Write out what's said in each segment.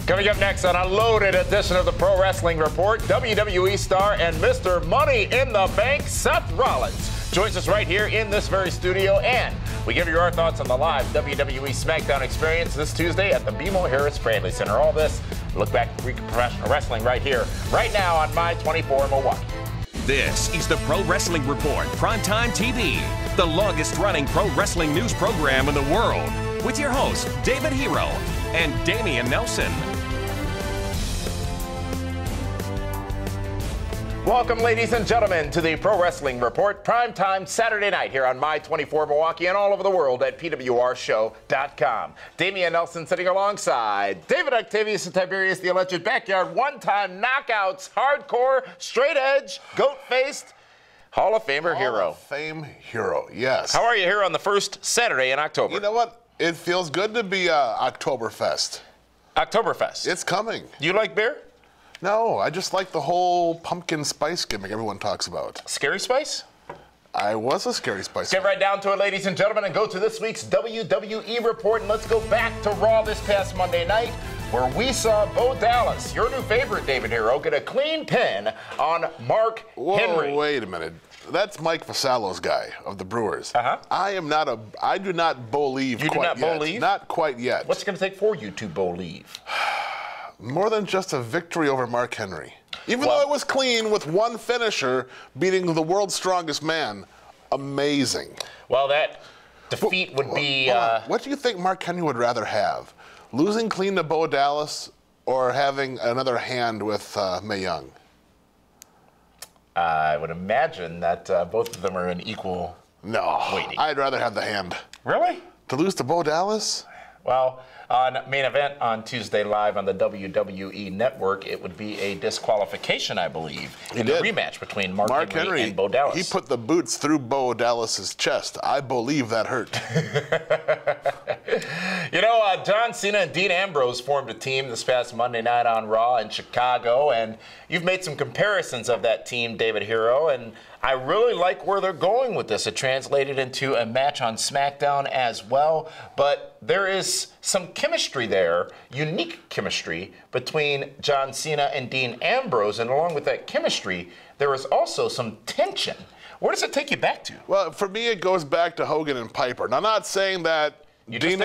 Coming up next on a loaded edition of the Pro Wrestling Report, WWE star and Mr. Money in the Bank, Seth Rollins, joins us right here in this very studio, and we give you our thoughts on the live WWE Smackdown experience this Tuesday at the BMO Harris Bradley Center. All this, look back at professional wrestling right here, right now on My 24 Milwaukee. This is the Pro Wrestling Report, PrimeTime TV, the longest-running pro wrestling news program in the world, with your hosts, David Hero and Damian Nelson. Welcome, ladies and gentlemen, to the Pro Wrestling Report, primetime Saturday night here on My 24 Milwaukee and all over the world at PWRshow.com. Damian Nelson sitting alongside David Octavius and Tiberius, the alleged backyard one-time knockouts, hardcore, straight edge, goat-faced, Hall of Famer hero. Hall of Fame hero, yes. How are you here on the first Saturday in October? You know what? It feels good to be Oktoberfest. Oktoberfest. It's coming. Do you like beer? No, I just like the whole pumpkin spice gimmick everyone talks about. Scary Spice? I was a Scary Spice. Get right down to it, ladies and gentlemen, and go to this week's WWE Report. And let's go back to Raw this past Monday night, where we saw Bo Dallas, your new favorite, David Hero, get a clean pin on Mark Henry. Wait a minute. That's Mike Vasallo's guy of the Brewers. I do not believe you quite do not yet. believe? Not quite yet. What's it going to take for you to believe? More than just a victory over Mark Henry. Even though it was clean with one finisher beating the world's strongest man, amazing. Well, that defeat would be... what do you think Mark Henry would rather have? Losing clean to Bo Dallas or having another hand with Mae Young? I would imagine that both of them are in equal weighting. I'd rather have the hand. Really? To lose to Bo Dallas? Well, on Main Event on Tuesday live on the WWE Network, it would be a disqualification, I believe, in the rematch between Mark Henry and Bo Dallas. He put the boots through Bo Dallas's chest. I believe that hurt. You know, John Cena and Dean Ambrose formed a team this past Monday night on Raw in Chicago, and you've made some comparisons of that team, David Hero, and I really like where they're going with this. It translated into a match on SmackDown as well, but there is some chemistry there, unique chemistry, between John Cena and Dean Ambrose, and along with that chemistry, there is also some tension. Where does it take you back to? Well, for me, it goes back to Hogan and Piper. Now, not saying that Dean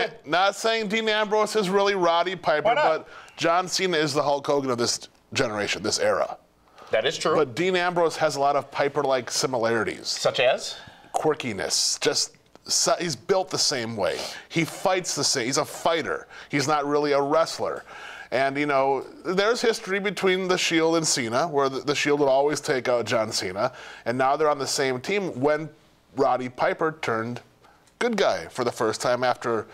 Ambrose is really Roddy Piper, but John Cena is the Hulk Hogan of this generation, this era. That is true. But Dean Ambrose has a lot of Piper-like similarities. Such as? Quirkiness. He's built the same way. He fights the same. He's a fighter. He's not really a wrestler. And, you know, there's history between the Shield and Cena, where the Shield would always take out John Cena. And now they're on the same team when Roddy Piper turned good guy for the first time after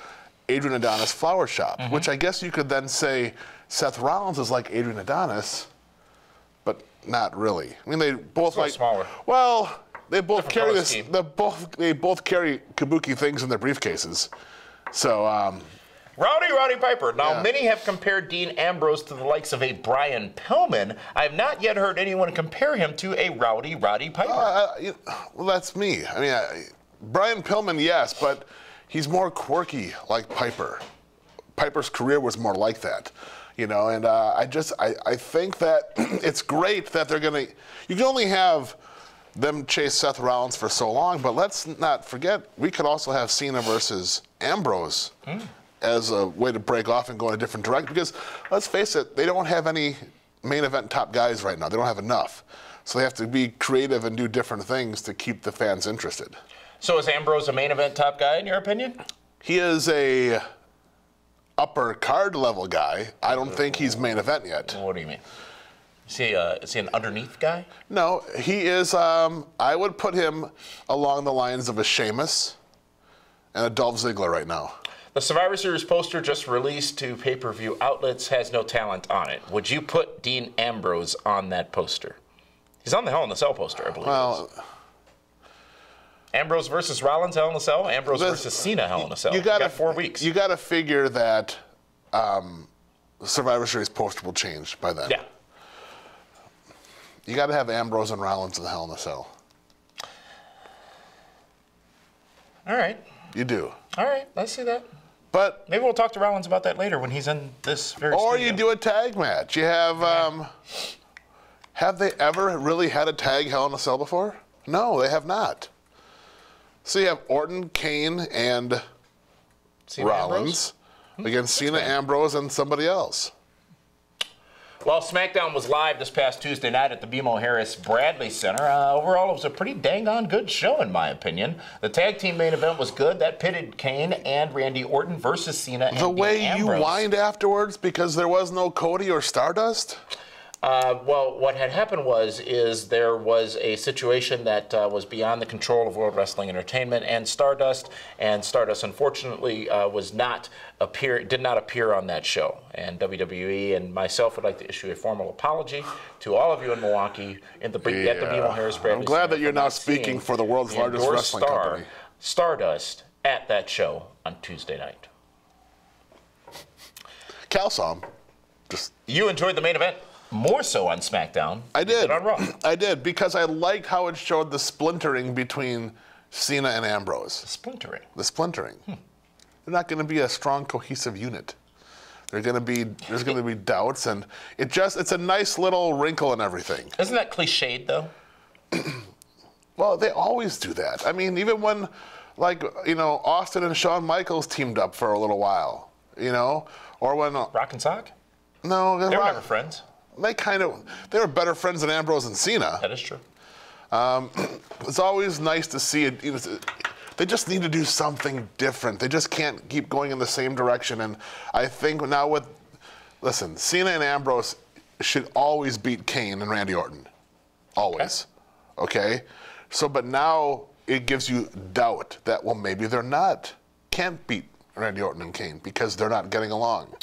Adrian Adonis' Flower Shop, which I guess you could then say Seth Rollins is like Adrian Adonis, but not really. I mean, they both smaller. Well, they both carry this. They both carry kabuki things in their briefcases. So, Roddy Piper. Now, many have compared Dean Ambrose to the likes of a Brian Pillman. I have not yet heard anyone compare him to a Roddy Piper. Well, that's me. I mean, Brian Pillman, yes, but he's more quirky like Piper. Piper's career was more like that. You know, and I think that it's great that they're going to, you can only have them chase Seth Rollins for so long, but let's not forget, we could also have Cena versus Ambrose as a way to break off and go in a different direction, because let's face it, they don't have any main event top guys right now. They don't have enough. So they have to be creative and do different things to keep the fans interested. So is Ambrose a main event top guy, in your opinion? He is a upper card level guy. I don't think he's main event yet. What do you mean? Is he an underneath guy? No, he is, I would put him along the lines of a Sheamus and a Dolph Ziggler right now. The Survivor Series poster just released to pay-per-view outlets has no talent on it. Would you put Dean Ambrose on that poster? He's on the Hell in a Cell poster, I believe. Well, Ambrose versus Rollins, Hell in a Cell. Ambrose versus Cena, Hell in a Cell. You got 4 weeks. You got to figure that Survivor Series poster will change by then. Yeah. You got to have Ambrose and Rollins in the Hell in a Cell. All right. You do. All right. I see that. But maybe we'll talk to Rollins about that later when he's in this very or studio. you do a tag match. You have they ever really had a tag Hell in a Cell before? No, they have not. So you have Orton, Kane, and Cena Rollins against Cena, Ambrose, and somebody else. Well, SmackDown was live this past Tuesday night at the BMO Harris Bradley Center. Overall, it was a pretty dang on good show, in my opinion. The tag team main event was good. That pitted Kane and Randy Orton versus Cena and The way Ambrose. you whined afterwards because there was no Cody or Stardust? Well, what had happened is there was a situation that was beyond the control of World Wrestling Entertainment and Stardust unfortunately did not appear on that show. And WWE and myself would like to issue a formal apology to all of you in Milwaukee at the BMO Harris Bradley. I'm glad Center that you're now speaking for the world's largest wrestling company. Stardust at that show on Tuesday night. Cal saw him. You enjoyed the main event? More so on SmackDown. I did. Than on Raw. I did, because I liked how it showed the splintering between Cena and Ambrose. Splintering. The splintering. They're not going to be a strong, cohesive unit. There's going to be doubts, and it's a nice little wrinkle in everything. Isn't that cliched though? Well, they always do that. I mean, even when, Austin and Shawn Michaels teamed up for a little while, or when Rock and Sock? No, they were never friends. They were better friends than Ambrose and Cena. That is true. It's always nice to see it. They just need to do something different. They just can't keep going in the same direction. And I think now Cena and Ambrose should always beat Kane and Randy Orton. Always. Okay? But now it gives you doubt that, well, maybe can't beat Randy Orton and Kane because they're not getting along.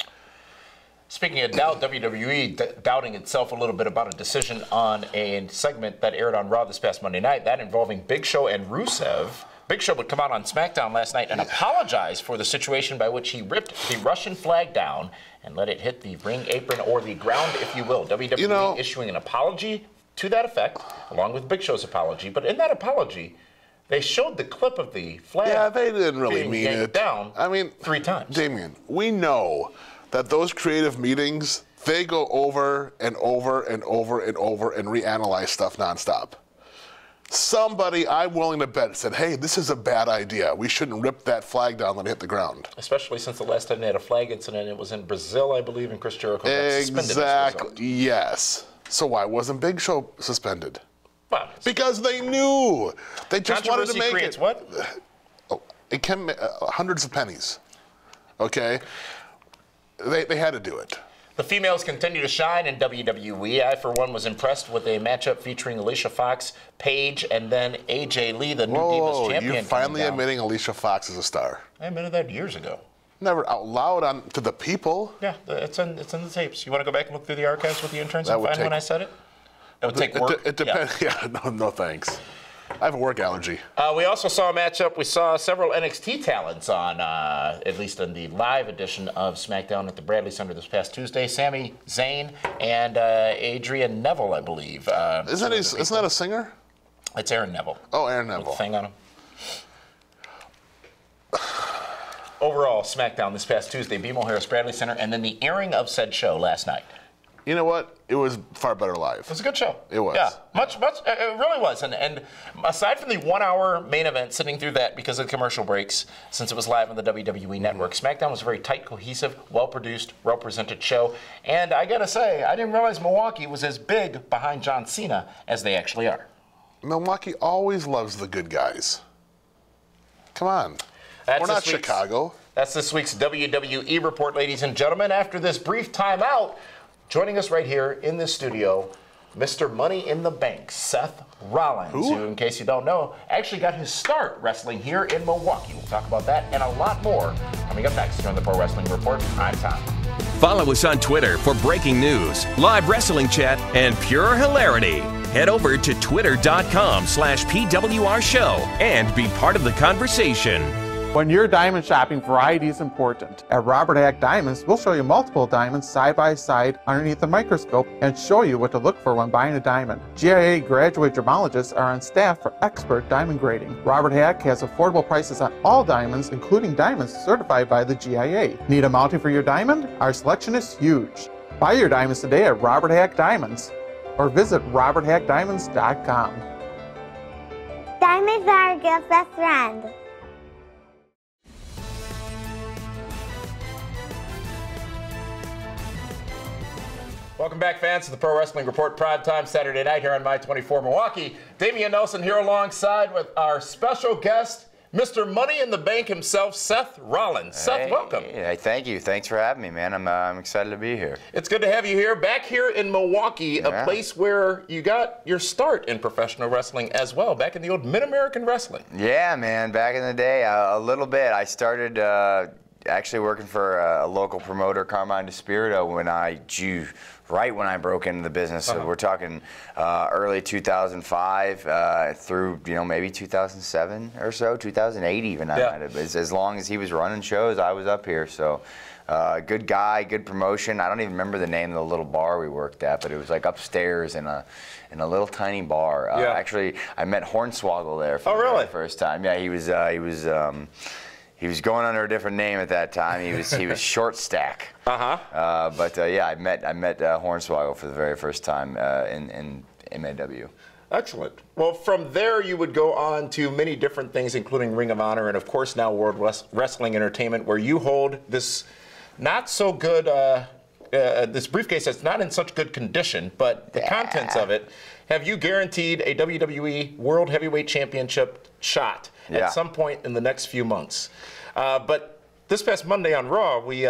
Speaking of doubt, WWE doubting itself a little bit about a decision on a segment that aired on Raw this past Monday night, that involving Big Show and Rusev. Big Show would come out on SmackDown last night and apologize for the situation by which he ripped the Russian flag down and let it hit the ring apron or the ground, if you will. WWE issuing an apology to that effect, along with Big Show's apology. But in that apology, they showed the clip of the flag. Yeah, they didn't really being mean yanked it. Down. I mean, 3 times. Damien, we know that those creative meetings, they go over and over and over and over and reanalyze stuff nonstop. Somebody, I'm willing to bet, said, hey, this is a bad idea. We shouldn't rip that flag down when it hit the ground. Especially since the last time they had a flag incident, it was in Brazil, I believe, and Chris Jericho got suspended. Exactly, yes. So why wasn't Big Show suspended? Well, because they knew. They just wanted to make creates it. What? Oh, it can hundreds of pennies. Okay? They had to do it. The females continue to shine in WWE. I, for one, was impressed with a matchup featuring Alicia Fox, Paige, and then AJ Lee, the new Divas champion. You're finally admitting Alicia Fox is a star. I admitted that years ago. Never out loud to the people. Yeah, it's in the tapes. You want to go back and look through the archives with the interns and find when I said it? That would take work. It depends. Yeah, no thanks. I have a work allergy. We also saw a matchup. We saw several NXT talents on, at least in the live edition of SmackDown at the Bradley Center this past Tuesday. Sami Zayn and Adrian Neville, I believe. Isn't that a singer? It's Aaron Neville. Oh, Aaron Neville. With the thing on him. Overall, SmackDown this past Tuesday, BMO Harris Bradley Center, and then the airing of said show last night. You know what? It was far better live. It was a good show. It was. Yeah, much. It really was. And aside from the 1-hour main event, sitting through that because of the commercial breaks, since it was live on the WWE Network, SmackDown was a very tight, cohesive, well-produced, well-presented show. And I gotta say, I didn't realize Milwaukee was as big behind John Cena as they actually are. Milwaukee always loves the good guys. Come on. We're not Chicago. That's this week's WWE Report, ladies and gentlemen. After this brief timeout, joining us right here in this studio, Mr. Money in the Bank, Seth Rollins, who, in case you don't know, actually got his start wrestling here in Milwaukee. We'll talk about that and a lot more coming up next here on the Pro Wrestling Report, Prime Time. Follow us on Twitter for breaking news, live wrestling chat, and pure hilarity. Head over to twitter.com/PWR show and be part of the conversation. When you're diamond shopping, variety is important. At Robert Hack Diamonds, we'll show you multiple diamonds side by side underneath the microscope and show you what to look for when buying a diamond. GIA graduate gemologists are on staff for expert diamond grading. Robert Hack has affordable prices on all diamonds, including diamonds certified by the GIA. Need a mounting for your diamond? Our selection is huge. Buy your diamonds today at Robert Hack Diamonds or visit roberthackdiamonds.com. Diamonds are a girl's best friend. Welcome back, fans, to the Pro Wrestling Report Primetime Saturday night here on My24 Milwaukee. Damian Nelson here alongside with our special guest, Mr. Money in the Bank himself, Seth Rollins. Hey, Seth, welcome. Hey, thank you. Thanks for having me, man. I'm excited to be here. It's good to have you here. Back here in Milwaukee, a place where you got your start in professional wrestling as well, back in the old Mid-American Wrestling. Yeah, man. Back in the day, a little bit. I started actually working for a local promoter, Carmine DeSpirito, right when I broke into the business. So we're talking early 2005 through maybe 2007 or so, 2008 even. Yeah. As long as he was running shows, I was up here. So good guy, good promotion. I don't even remember the name of the little bar we worked at, but it was like upstairs in a little tiny bar. Actually, I met Hornswoggle there for the very first time. Yeah, he was going under a different name at that time. He was Short Stack. Yeah, I met Hornswoggle for the very first time in MAW. Excellent. Well, from there you would go on to many different things, including Ring of Honor and, of course, now World Wrestling Entertainment, where you hold this not so good, this briefcase that's not in such good condition, but the contents of it have you guaranteed a WWE World Heavyweight Championship shot at some point in the next few months. But this past Monday on Raw, we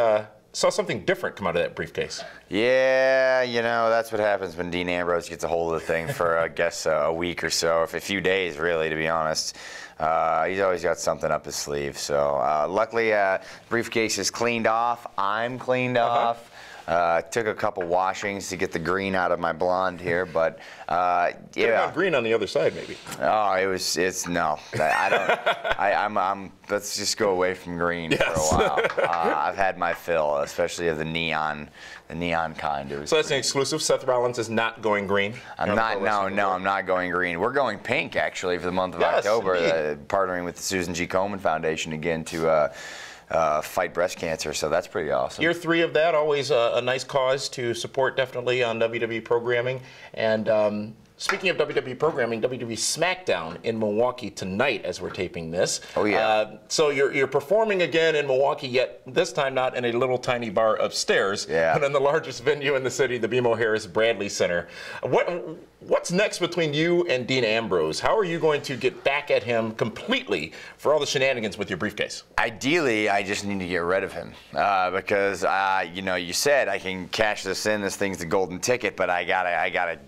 saw something different come out of that briefcase. Yeah, that's what happens when Dean Ambrose gets a hold of the thing for, I guess, a week or so, if a few days, really, to be honest. He's always got something up his sleeve. So luckily, briefcase is cleaned off. I'm cleaned off. Took a couple washings to get the green out of my blonde here, but yeah. Green on the other side, maybe. Oh, no. Let's just go away from green for a while. I've had my fill, especially of the neon kind. So that's an exclusive. Seth Rollins is not going green. I'm not going green. We're going pink actually for the month of October, partnering with the Susan G. Komen Foundation again to fight breast cancer, so that's pretty awesome. Year 3 of that, always a nice cause to support, definitely, on WWE programming. And speaking of WWE programming, WWE Smackdown in Milwaukee tonight as we're taping this. Oh, yeah. So you're performing again in Milwaukee, yet this time not in a little tiny bar upstairs, but in the largest venue in the city, the BMO Harris Bradley Center. What's next between you and Dean Ambrose? How are you going to get back at him completely for all the shenanigans with your briefcase? Ideally, I just need to get rid of him because you said I can cash this in. This thing's the golden ticket, but I gotta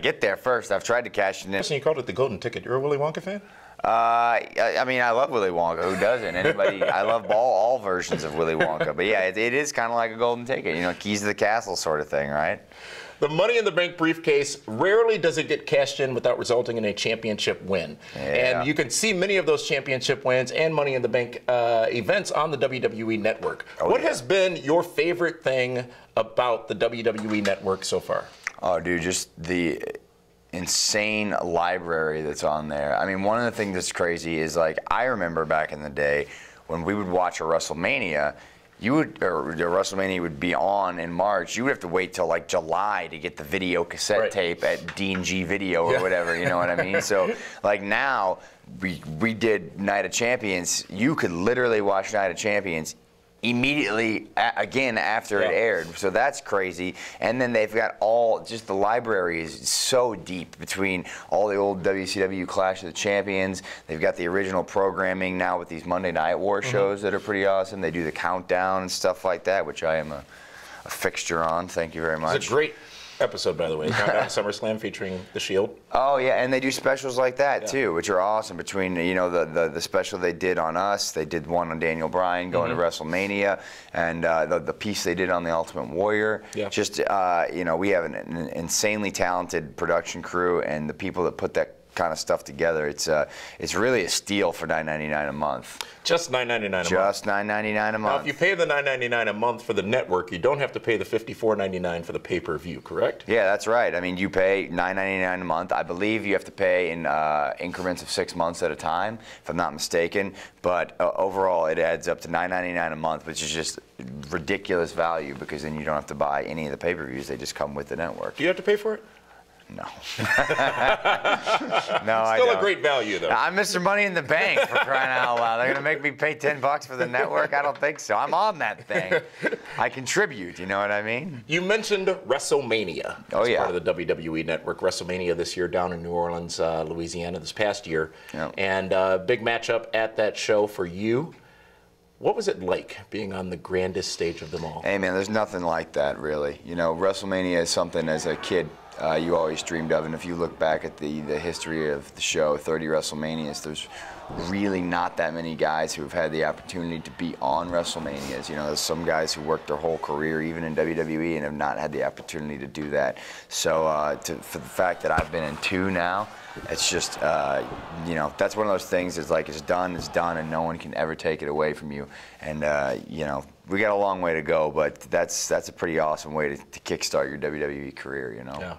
get there first. I've tried to cash it in. So you called it the golden ticket. You're a Willy Wonka fan? I mean, I love Willy Wonka. Who doesn't? Anybody? I love all versions of Willy Wonka. But yeah, it is kind of like a golden ticket. Keys to the castle sort of thing, right? The Money in the Bank briefcase, rarely does it get cashed in without resulting in a championship win. Yeah. And you can see many of those championship wins and Money in the Bank events on the WWE Network. What has been your favorite thing about the WWE Network so far? Oh, dude, just the insane library that's on there. I mean, one of the things that's crazy is, like, I remember back in the day when we would watch a WrestleMania, WrestleMania would be on in March. You would have to wait till like July to get the video cassette tape at D&G Video or whatever. You know what I mean? So like now we did Night of Champions. You could literally watch Night of Champions immediately again after it aired. So that's crazy. And then they've got just the library is so deep between all the old WCW Clash of the Champions. They've got the original programming now with these Monday Night War shows that are pretty awesome. They do the countdown and stuff like that, which I am a fixture on. Thank you very much. It's a great episode, by the way. Countdown SummerSlam featuring The Shield. Oh yeah, and they do specials like that too, which are awesome. Between the special they did on us, they did one on Daniel Bryan going to WrestleMania, and the piece they did on the Ultimate Warrior. Yeah. Just we have an insanely talented production crew, and the people that put that kind of stuff together. It's really a steal for $9.99 a month. Just $9.99 a month. Just $9.99 a month. Now, if you pay the $9.99 a month for the network, you don't have to pay the $54.99 for the pay-per-view, correct? Yeah, that's right. I mean, you pay $9.99 a month. I believe you have to pay in increments of 6 months at a time, if I'm not mistaken. But overall, it adds up to $9.99 a month, which is just ridiculous value because then you don't have to buy any of the pay-per-views. They just come with the network. Do you have to pay for it? No. No, I don't. Still a great value, though. I'm Mr. Money in the Bank, for crying out loud. They're going to make me pay $10 for the network? I don't think so. I'm on that thing. I contribute, you know what I mean? You mentioned WrestleMania as part of the WWE Network. WrestleMania this year down in New Orleans, Louisiana this past year. Yep. And big matchup at that show for you. What was it like being on the grandest stage of them all? Hey, man, there's nothing like that, really. You know, WrestleMania is something as a kid you always dreamed of, and if you look back at the history of the show, 30 WrestleManias, there's really not that many guys who have had the opportunity to be on WrestleManias. You know, there's some guys who worked their whole career, even in WWE, and have not had the opportunity to do that. So for the fact that I've been in 2 now, it's just, you know, that's one of those things. It's like it's done, and no one can ever take it away from you. And you know, we got a long way to go, but that's a pretty awesome way to kickstart your WWE career. You know. Yeah.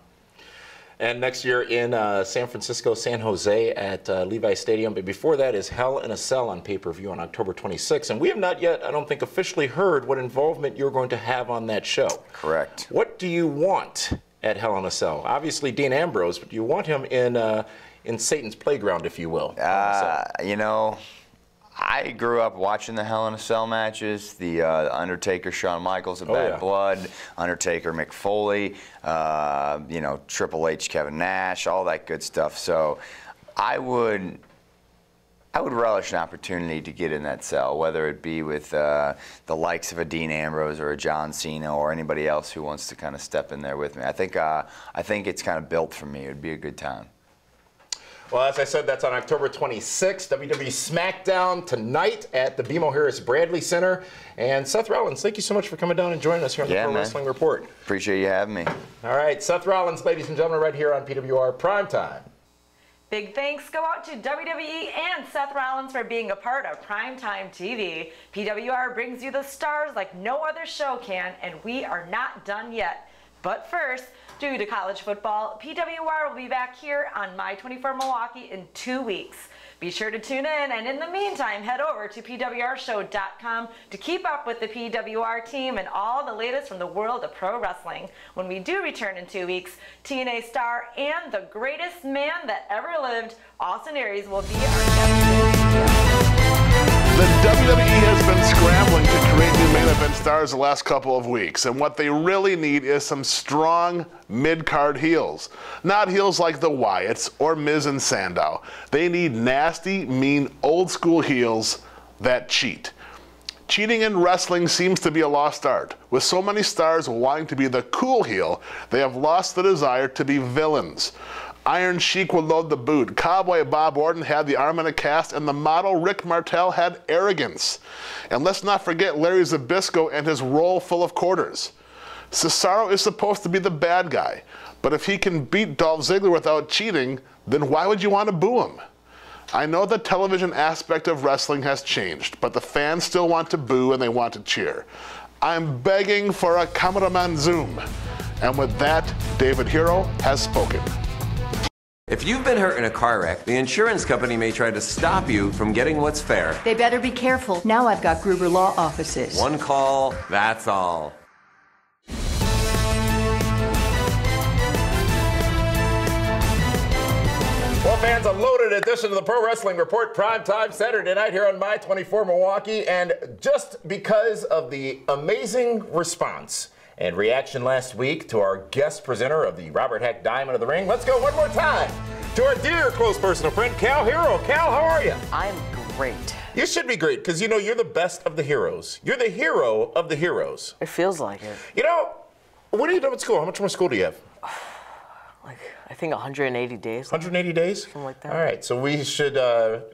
And next year in San Francisco, San Jose at Levi Stadium. But before that is Hell in a Cell on pay-per-view on October 26th. And we have not yet, I don't think, officially heard what involvement you're going to have on that show. Correct. What do you want at Hell in a Cell? Obviously, Dean Ambrose, but do you want him in Satan's playground, if you will? You know, I grew up watching the Hell in a Cell matches, the Undertaker, Shawn Michaels of Bad Blood, Undertaker, Mick Foley, you know, Triple H, Kevin Nash, all that good stuff. So I would relish an opportunity to get in that cell, whether it be with the likes of a Dean Ambrose or a John Cena or anybody else who wants to kind of step in there with me. I think it's kind of built for me. It would be a good time. Well, as I said, that's on October 26th. WWE Smackdown tonight at the BMO Harris Bradley Center. And Seth Rollins, thank you so much for coming down and joining us here on the Pro Wrestling Report. Appreciate you having me. All right, Seth Rollins, ladies and gentlemen, right here on PWR Primetime. Big thanks go out to WWE and Seth Rollins for being a part of Primetime TV. PWR brings you the stars like no other show can, and we are not done yet. But first, due to college football, PWR will be back here on My 24 Milwaukee in 2 weeks. Be sure to tune in, and in the meantime, head over to PWRshow.com to keep up with the PWR team and all the latest from the world of pro wrestling. When we do return in 2 weeks, TNA star and the greatest man that ever lived, Austin Aries, will be our guest. The WWE has been scrambling to create new main event stars the last couple of weeks, and what they really need is some strong mid-card heels. Not heels like the Wyatts or Miz and Sandow. They need nasty, mean, old-school heels that cheat. Cheating in wrestling seems to be a lost art. With so many stars wanting to be the cool heel, they have lost the desire to be villains. Iron Sheik would load the boot. Cowboy Bob Orton had the arm in a cast, and the model Rick Martel had arrogance. And let's not forget Larry Zbyszko and his roll full of quarters. Cesaro is supposed to be the bad guy, but if he can beat Dolph Ziggler without cheating, then why would you want to boo him? I know the television aspect of wrestling has changed, but the fans still want to boo and they want to cheer. I'm begging for a cameraman zoom. And with that, David Hero has spoken. If you've been hurt in a car wreck, the insurance company may try to stop you from getting what's fair. They better be careful. Now I've got Gruber Law Offices. One call, that's all. Well, fans, a loaded edition of the Pro Wrestling Report Primetime Saturday night here on My 24 Milwaukee. And just because of the amazing response and reaction last week to our guest presenter of the Robert Heck Diamond of the Ring, let's go one more time to our dear close personal friend, Cal Hero. Cal, how are you? I'm great. You should be great, because you know you're the best of the heroes. You're the hero of the heroes. It feels like it. You know, what are you doing at school? How much more school do you have? I think 180 days. 180 days? Something like that. All right, so we should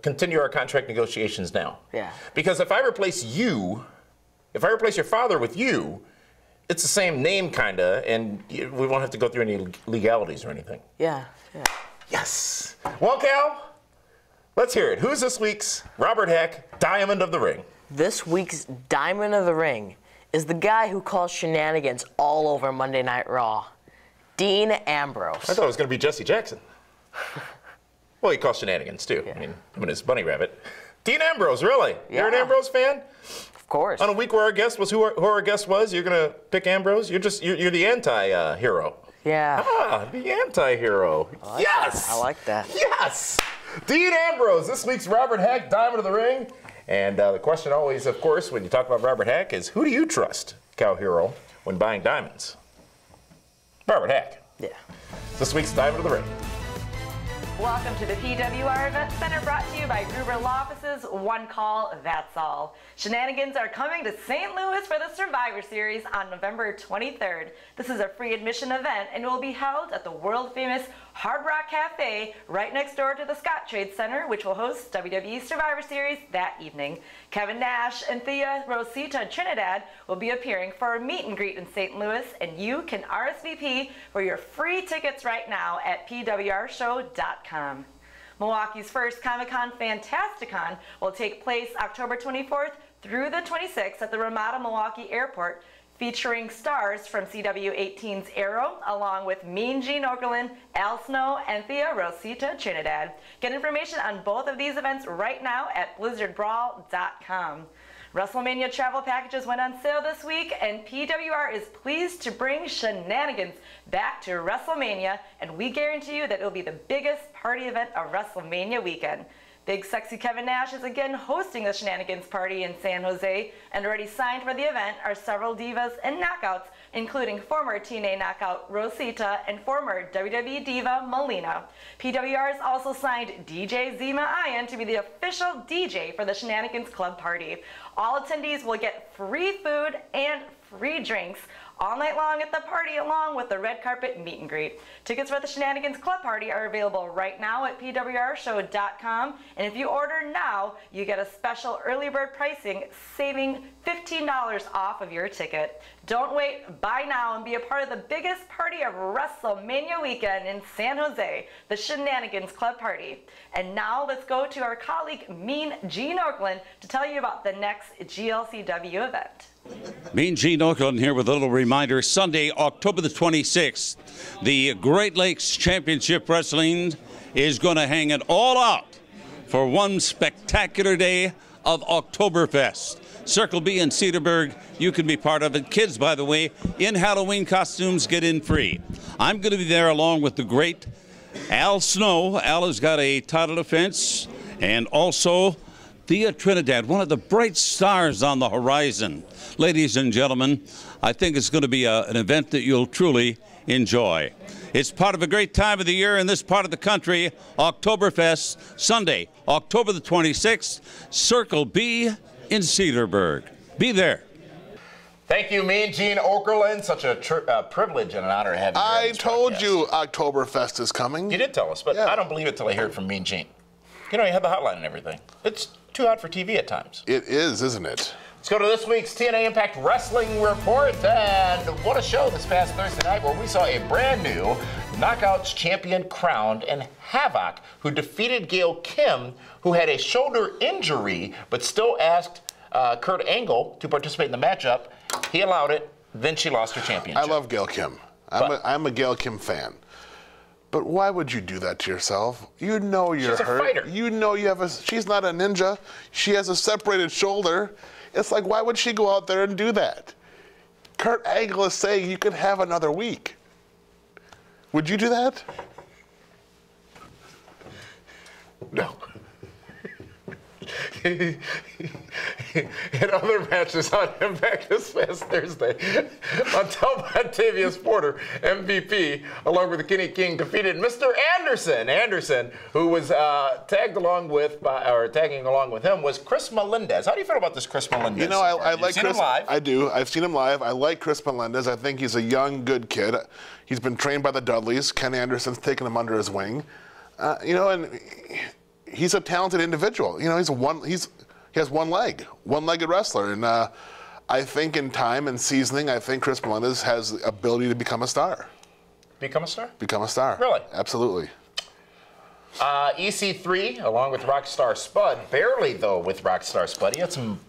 continue our contract negotiations now. Yeah. Because if I replace your father with you, it's the same name, kinda, and we won't have to go through any legalities or anything. Yeah. Yes. Well, Cal, let's hear it. Who's this week's Robert Hack Diamond of the Ring? This week's Diamond of the Ring is the guy who calls shenanigans all over Monday Night Raw, Dean Ambrose. I thought it was going to be Jesse Jackson. Well, he calls shenanigans, too. Yeah. I mean, him and his bunny rabbit. Dean Ambrose, really? Yeah. You're an Ambrose fan? Of course. On a week where our guest was who our guest was, you're going to pick Ambrose? You're the anti-hero. Yeah. Ah, the anti-hero. Yes! I like that. Yes! Dean Ambrose, this week's Robert Hack Diamond of the Ring. And the question always, of course, when you talk about Robert Hack is, who do you trust, Cow Hero, when buying diamonds? Robert Hack. Yeah. This week's Diamond of the Ring. Welcome to the PWR Event Center, brought to you by Gruber Law Offices. One call, that's all. Shenanigans are coming to St. Louis for the Survivor Series on November 23rd. This is a free admission event and will be held at the world-famous Hard Rock Cafe right next door to the Scott Trade Center, which will host WWE Survivor Series that evening. Kevin Nash and Thea Rosita Trinidad will be appearing for a meet and greet in St. Louis, and you can RSVP for your free tickets right now at PWRshow.com. Milwaukee's first Comic-Con Fantasticon will take place October 24th through the 26th at the Ramada Milwaukee Airport, featuring stars from CW18's Arrow, along with Mean Gene Okerlund, Al Snow, and Thea Rosita Trinidad. Get information on both of these events right now at blizzardbrawl.com. WrestleMania travel packages went on sale this week, and PWR is pleased to bring shenanigans back to WrestleMania, and we guarantee you that it will be the biggest party event of WrestleMania weekend. Big Sexy Kevin Nash is again hosting the Shenanigans Party in San Jose, and already signed for the event are several divas and knockouts, including former TNA knockout Rosita and former WWE diva Melina. PWR has also signed DJ Zima Ian to be the official DJ for the Shenanigans Club Party. All attendees will get free food and free drinks all night long at the party, along with the red carpet meet and greet. Tickets for the Shenanigans Club Party are available right now at PWRshow.com, and if you order now, you get a special early bird pricing, saving $15 off of your ticket. Don't wait, buy now and be a part of the biggest party of WrestleMania weekend in San Jose, the Shenanigans Club Party. And now let's go to our colleague Mean Gene Okerlund to tell you about the next GLCW event. Mean Gene Okerlund here with a little reminder. Sunday, October the 26th, the Great Lakes Championship Wrestling is going to hang it all out for one spectacular day of Oktoberfest. Circle B in Cedarburg, you can be part of it. Kids, by the way, in Halloween costumes, get in free. I'm going to be there along with the great Al Snow. Al has got a title defense, and also Thea Trinidad, one of the bright stars on the horizon. Ladies and gentlemen, I think it's going to be an event that you'll truly enjoy. It's part of a great time of the year in this part of the country, Oktoberfest, Sunday, October the 26th, Circle B in Cedarburg. Be there. Thank you, Mean Gene Okerlund. Such a privilege and an honor to have you here. I told you Oktoberfest is coming. You did tell us, but yeah. I don't believe it till I hear it from Mean Gene. You know, you have the hotline and everything. It's too hot for TV at times. It is, isn't it? Let's go to this week's TNA Impact Wrestling Report. And what a show this past Thursday night where we saw a brand new Knockouts champion crowned and Havoc, who defeated Gail Kim, who had a shoulder injury, but still asked Kurt Angle to participate in the matchup. He allowed it. Then she lost her championship. I love Gail Kim. I'm a Gail Kim fan. But why would you do that to yourself? You know you're hurt. She's a fighter. You know you have she's not a ninja. She has a separated shoulder. It's like, why would she go out there and do that? Kurt Angle is saying you can have another week. Would you do that? No. In other matches on Impact this past Thursday, Montavious Porter, MVP, along with Kenny King, defeated Mr. Anderson. Anderson, who was tagging along with him, was Chris Melendez. How do you feel about this Chris Melendez? You know, I like Chris. Him live? I do. I've seen him live. I like Chris Melendez. I think he's a young, good kid. He's been trained by the Dudleys. Ken Anderson's taken him under his wing. You know, and he's a talented individual. You know, he has one-legged wrestler, and I think in time and seasoning, I think Chris Melendez has the ability to become a star. Become a star? Become a star. Really? Absolutely. EC3, along with Rockstar Spud, barely though with Rockstar Spud. He had some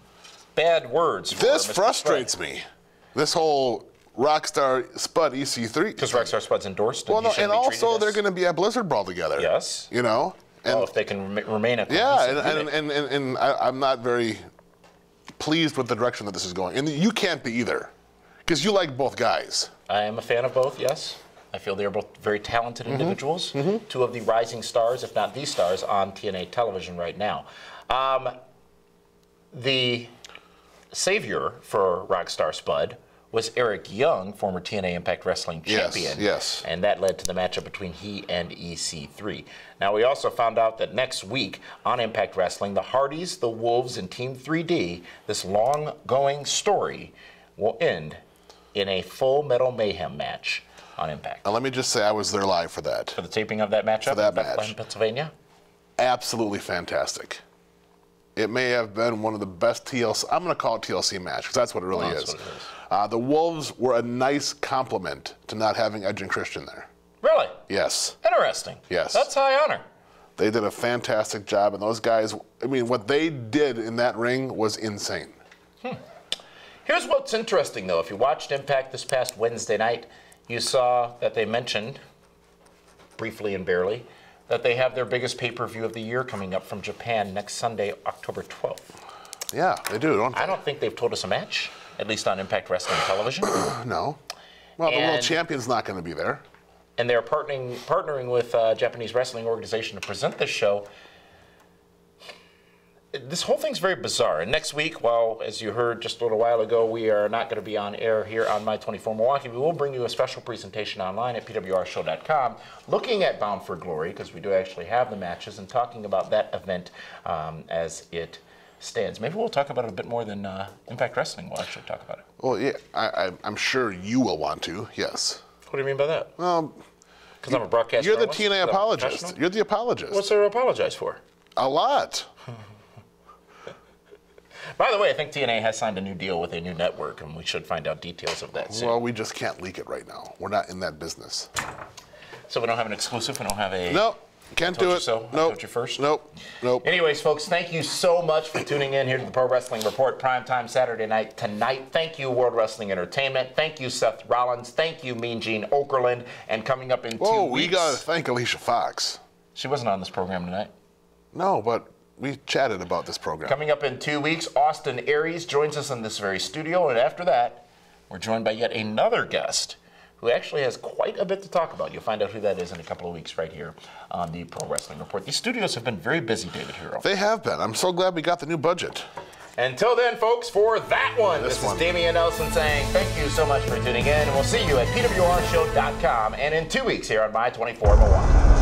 bad words. This frustrates me. This whole Rockstar Spud EC3. Because Rockstar Spud's endorsed. Well, no, and also they're going to be at Blizzard Brawl together. Yes. You know? And, if they can remain at the and I'm not very pleased with the direction that this is going. And you can't be either. Because you like both guys. I am a fan of both, yes. I feel they are both very talented individuals. Two of the rising stars, if not the stars, on TNA television right now. The savior for Rockstar Spud was Eric Young, former TNA Impact Wrestling champion. Yes. And that led to the matchup between he and EC3. Now, we also found out that next week on Impact Wrestling, the Hardys, the Wolves, and Team 3D, this long-going story will end in a Full Metal Mayhem match on Impact. Now, let me just say I was there live for that. For the taping of that matchup in Bethlehem, Pennsylvania? Absolutely fantastic. It may have been one of the best TLC, I'm going to call it TLC match, because that's what it really is. The Wolves were a nice compliment to not having Edge and Christian there. Really? Yes. Interesting. Yes. That's high honor. They did a fantastic job, and those guys, I mean, what they did in that ring was insane. Here's what's interesting, though. If you watched Impact this past Wednesday night, you saw that they mentioned, briefly and barely, that they have their biggest pay-per-view of the year coming up from Japan next Sunday, October 12th. Yeah, they do, don't they? I don't think they've told us a match, at least on Impact Wrestling Television. No. Well, the world champion's not going to be there. And they're partnering with a Japanese wrestling organization to present this show. This whole thing's very bizarre. And next week, well, as you heard just a little while ago, we are not going to be on air here on My24 Milwaukee. We will bring you a special presentation online at PWRshow.com looking at Bound for Glory, because we do actually have the matches, and talking about that event as it stands. Maybe we'll talk about it a bit more than Impact Wrestling will actually talk about it. Well, yeah, I'm sure you will want to, yes. What do you mean by that? Well, because I'm a broadcaster. You're the TNA apologist. You're the apologist. What's there to apologize for? A lot. By the way, I think TNA has signed a new deal with a new network, and we should find out details of that soon. Well, we just can't leak it right now. We're not in that business. So we don't have an exclusive? We don't have a... Nope. Can't do it. So. Nope. I told you first? Nope. Anyways, folks, thank you so much for tuning in here to the Pro Wrestling Report, primetime Saturday night tonight. Thank you, World Wrestling Entertainment. Thank you, Seth Rollins. Thank you, Mean Gene Okerlund. And coming up in 2 weeks... Whoa, we got to thank Alicia Fox. She wasn't on this program tonight. No, but we chatted about this program. Coming up in 2 weeks, Austin Aries joins us in this very studio. And after that, we're joined by yet another guest who actually has quite a bit to talk about. You'll find out who that is in a couple of weeks right here on the Pro Wrestling Report. These studios have been very busy, David Hero. They have been. I'm so glad we got the new budget. Until then, folks, for that one, this is Damian Nelson saying thank you so much for tuning in, and we'll see you at PWRshow.com and in 2 weeks here on My24 Milwaukee.